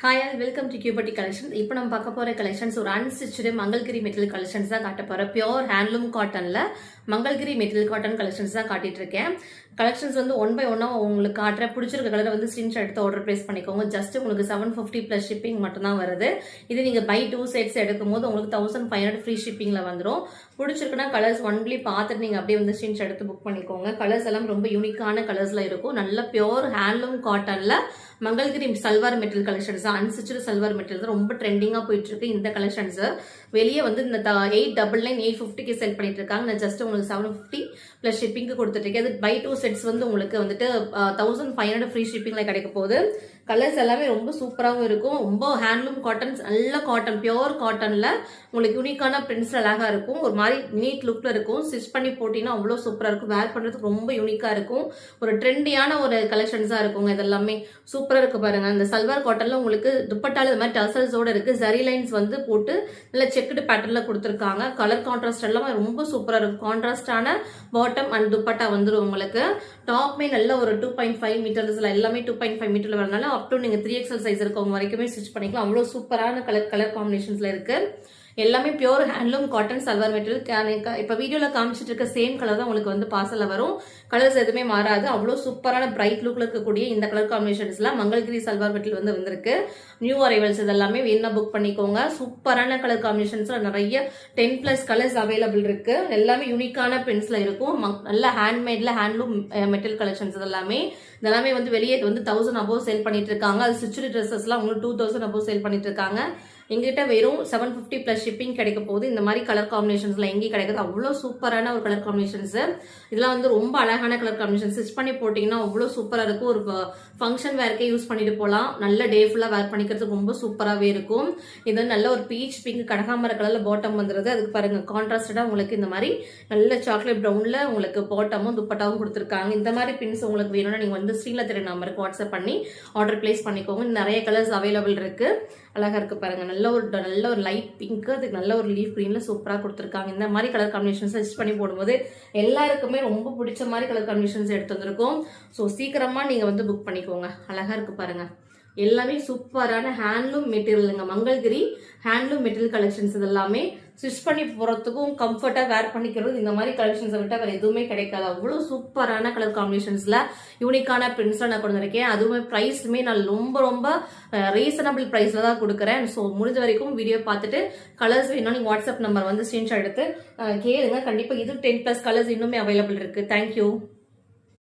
Hi all welcome to கியூபட்டி collection. இப்போ நம்ம பார்க்க போகிற கலெக்ஷன்ஸ் ஒரு அன்ஸ்டிச்சு மங்கள்கிரி மெட்டீரியல் கலெக்ஷன்ஸ் தான் காட்ட போகிறேன். பியோர் ஹேண்ட்லூம் காட்டனில் மங்கள்கிரி மெட்டீரியல் காட்டன் கலெக்ஷன்ஸ் தான் காட்டிட்டு இருக்கேன். கலெக்ஷன்ஸ் வந்து ஒன் பை ஒன்னாக உங்களுக்கு காட்டுற பிடிச்சிருக்க கலரை வந்து ஸ்க்ரீன்ஷாட் எடுத்து ஆர்டர் பிளேஸ் பண்ணிக்கோங்க. ஜஸ்ட் உங்களுக்கு 750 ப்ளஸ் ஷிப்பிங் மட்டும் தான் வருது. இது நீங்கள் பை 2 செட்ஸ் எடுக்கும் போது உங்களுக்கு 1500 ஃப்ரீ ஷிப்பிங்கில் வந்துடும். பிடிச்சிருக்குன்னா கலர்ஸ் ஒன்லி பார்த்துட்டு நீங்கள் அப்படியே வந்து ஸ்க்ரீன்ஷாட் எடுத்து புக் பண்ணிக்கோங்க. கலர்ஸ் எல்லாம் ரொம்ப யூனிக்கான கலர்ஸில் இருக்கும். நல்ல பியோர் ஹேண்ட்லூம் காட்டனில் Mangalagiri salwar material collections unstitched salwar material ரொம்ப ட்ரெண்டிங்காக போயிட்டு இருக்கு. இந்த கலெக்ஷன்ஸ் வெளியே வந்து இந்த 899 850 செல் பண்ணிட்டு இருக்காங்க. நான் ஜஸ்ட் உங்களுக்கு 750 பிளஸ் ஷிப்பிங்க்கு கொடுத்துட்டு இருக்கேன். அது பை 2 செட்ஸ் வந்து உங்களுக்கு வந்துட்டு 1500 ஃப்ரீ ஷிப்பிங்ல கிடைக்க போகுது. கலர்ஸ் எல்லாமே ரொம்ப சூப்பராகவும் இருக்கும். ரொம்ப ஹேண்ட்லூம் காட்டன்ஸ், நல்ல காட்டன், பியோர் காட்டன்ல உங்களுக்கு யூனிக்கான பிரிண்ட்ஸ் அழகா இருக்கும். ஒரு மாதிரி நீட் லுக்ல இருக்கும். ஸ்டிச் பண்ணி போட்டீங்கன்னா அவ்வளோ சூப்பராக இருக்கும். வேர் பண்ணுறதுக்கு ரொம்ப யூனிக்கா இருக்கும். ஒரு ட்ரெண்டியான ஒரு கலெக்ஷன்ஸா இருக்குங்க. இதெல்லாமே சூப்பராக இருக்கு பாருங்க. இந்த சல்வார் காட்டன்ல உங்களுக்கு துப்பட்டால இது மாதிரி டசல்ஸோட இருக்கு. ஜரி லைன்ஸ் வந்து போட்டு நல்ல செக்குடு பேட்டர்ல கொடுத்துருக்காங்க. கலர் கான்ட்ராஸ்ட் எல்லாம் ரொம்ப சூப்பராக இருக்கும். கான்ட்ராஸ்டான பாட்டம் அண்ட் துப்பட்டா வந்துடும் உங்களுக்கு. டாப்மே நல்ல ஒரு 2.5 மீட்டர்ஸ்ல எல்லாமே 2.5 மீட்டர்ல வரனால அப் டு நீங்க 3XL சைஸ் இருக்கவங்க வரைக்குமே ஸ்டிச் பண்ணிக்கலாம். அவ்வளவு சூப்பரான கலர் காம்பினேஷன்ஸ்ல இருக்கு. எல்லாமே pure handloom cotton salwar material. இப்ப வீடியோல காமிச்சிட்டு இருக்க சேம் கலர் தான் உங்களுக்கு வந்து பார்சல்ல வரும். கலர்ஸ் எதுவுமே மாறாது. அவ்வளவு சூப்பரான பிரைட் லுக்ல இருக்கக்கூடிய இந்த கலர் காம்பினேஷன்ஸ்ல மங்கள்கிரி சல்வார் மெட்டீரியல் வந்து வந்திருக்கு. நியூ அரைவல்ஸ் இதெல்லாமே வேணா புக் பண்ணிக்கோங்க. சூப்பரான கலர் காம்பினேஷன்ஸ்ல நிறைய 10+ கலர்ஸ் அவைலபிள் இருக்கு. எல்லாமே யூனிக்கான பிரிண்ட்ஸ்ல இருக்கும். நல்ல ஹேண்ட்மேட்ல ஹேண்ட்லூம் மெட்டீரியல் கலெக்ஷன்ஸ் இதெல்லாமே வந்து வெளியே வந்து 1000 above சேல் பண்ணிட்டு இருக்காங்க. அது ஸ்டிச்டு ட்ரெஸ்ஸஸ் எல்லாம் உங்களுக்கு 2000 above சேல் பண்ணிட்டு இருக்காங்க. எங்கிட்ட வெறும் 750 பிளஸ் ஷிப்பிங் கிடைக்க போகுது. இந்த மாதிரி கலர் காம்பினேஷன்ஸ்ல எங்கேயும் கிடைக்குது. அவ்வளோ சூப்பரான ஒரு கலர் காம்பினேஷன்ஸ். இதெல்லாம் வந்து ரொம்ப அழகான கலர் காம்பினேஷன். ஸ்டிச் பண்ணி போட்டீங்கன்னா அவ்வளோ சூப்பராக இருக்கும். ஒரு ஃபங்க்ஷன் வேர்க்கே யூஸ் பண்ணிட்டு போகலாம். நல்ல டே ஃபுல்லாக வேர் பண்ணிக்கிறதுக்கு ரொம்ப சூப்பராகவே இருக்கும். இது நல்ல ஒரு பீச் பிங்க் கனகாமர கலர்ல பாட்டம் வந்துருது. அதுக்கு பாருங்க கான்ட்ராஸ்டடா உங்களுக்கு இந்த மாதிரி நல்ல சாக்லேட் ப்ரௌன்ல உங்களுக்கு பாட்டமும் துப்பட்டாவும் கொடுத்துருக்காங்க. இந்த மாதிரி பின்ஸ் உங்களுக்கு வேணும்னா நீங்க வந்து ஸ்க்ரீன்ல தெரிய நம்பருக்கு வாட்ஸ்அப் பண்ணி ஆர்டர் பிளேஸ் பண்ணிக்கோங்க. நிறைய கலர்ஸ் அவைலபிள் இருக்கு. அழகா இருக்கு பாருங்க. நல்ல ஒரு லைட் பிங்க், அதுக்கு நல்ல ஒரு லீஃப் கிரீன்ல சூப்பரா கொடுத்துருக்காங்க. இந்த மாதிரி கலர் காம்பினேஷன்ஸ் ஸ்டிச் பண்ணி போடும்போது எல்லாருக்குமே ரொம்ப பிடிச்ச மாதிரி கலர் காம்பினேஷன்ஸ் எடுத்து வந்திருக்கும். ஸோ சீக்கிரமா நீங்க வந்து புக் பண்ணிக்கோங்க. அழகா இருக்கு பாருங்க. எல்லாமே சூப்பரான ஹேண்ட்லூம் மெட்டீரியலுங்க. மங்கள்கிரி ஹேண்ட்லூம் மெட்டீரியல் கலெக்ஷன்ஸ் இதெல்லாமே ஸ்டிச் பண்ணி போறதுக்கும் கம்ஃபர்ட்டா வேர் பண்ணிக்கிறது இந்த மாதிரி கலெக்ஷன்ஸை விட்டா வேற எதுவுமே கிடைக்காது. அவ்வளவு சூப்பரான கலர் காம்பினேஷன்ஸ்ல யூனிக்கான பிரிண்ட்ஸ்ல நான் கொண்டு வந்திருக்கேன். அதுவுமே பிரைஸுமே நான் ரொம்ப ரீசனபிள் பிரைஸ்ல தான் கொடுக்குறேன். ஸோ முடிஞ்ச வரைக்கும் வீடியோ பார்த்துட்டு கலர்ஸ் வேணும் நீங்க வாட்ஸ்அப் நம்பர் வந்து ஸ்கிரீன்ஷாட் எடுத்து கேளுங்க. கண்டிப்பா இது 10+ கலர்ஸ் இன்னுமே அவைலபிள் இருக்கு. தேங்க்யூ.